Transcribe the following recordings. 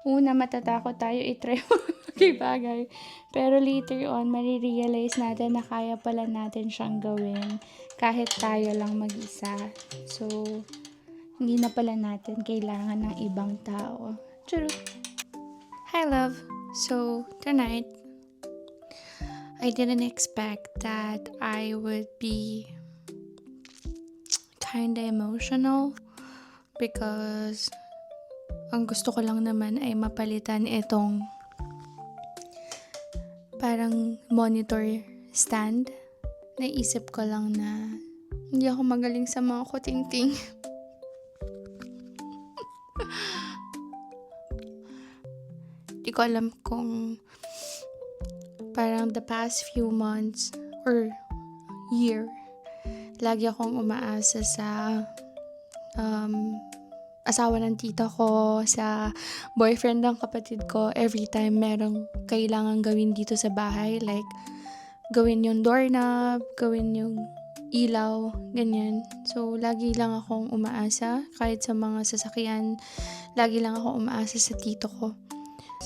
Una, matatakot tayo i-try bagay. Pero later on, marirealize natin na kaya pala natin siyang gawin kahit tayo lang mag-isa. So, hindi na pala natin kailangan ng ibang tao. Charot! Hi, love! So, tonight, I didn't expect that I would be kinda emotional because ang gusto ko lang naman ay mapalitan itong parang monitor stand. Naisip ko lang na hindi ako magaling sa mga kutingting. Di ko alam kung parang the past few months or year, lagi akong umaasa sa asawa ng tita ko, sa boyfriend ng kapatid ko, every time merong kailangan gawin dito sa bahay, like gawin yung doorknob, gawin yung ilaw, ganyan. So, lagi lang akong umaasa, kahit sa mga sasakyan, lagi lang ako umaasa sa tito ko.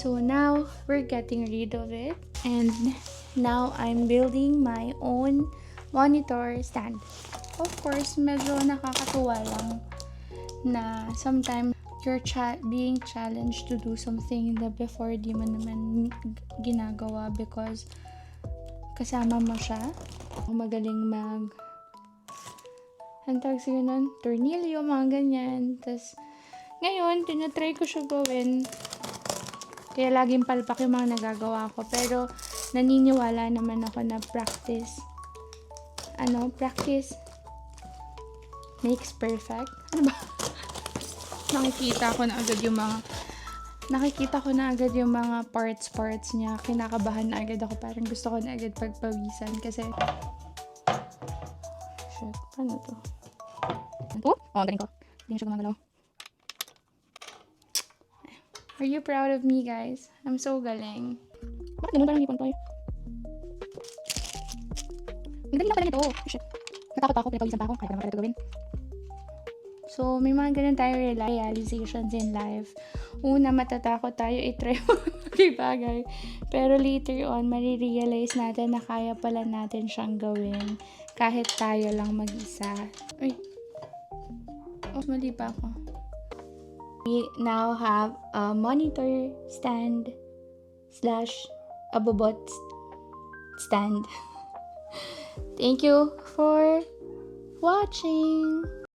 So, now, we're getting rid of it, and now, I'm building my own monitor stand. Of course, medyo nakakatuwa lang na sometimes you're being challenged to do something na before di mo naman ginagawa because kasama mo siya. Magaling antag siya nun, tornilyo, mga ganyan. Tapos, ngayon, tinatry ko siya gawin. Kaya laging palpak yung mga nagagawa ko. Pero, naniniwala naman ako na practice makes perfect. Ano ba? Nakikita ko na agad yung mga parts niya. Kinakabahan na agad ako. Parang gusto ko na agad pagpawisan kasi shit, paano to? Galing ko. Hindi siya gumagalaw. Are you proud of me, guys? I'm so galing. Bakit ganun parang ipon tayo? Ang galing na pala nito. Shit. Natakot ako, pinapawisan pa ako. Kaya naman pala ito gawin. So, may mga ganun tayo realizations in life. Una, matatakot tayo i-try bagay. Pero later on, marirealize natin na kaya pala natin siyang gawin kahit tayo lang mag-isa. Uy. Mali pa ako. We now have a monitor stand / a bobot stand. Thank you for watching.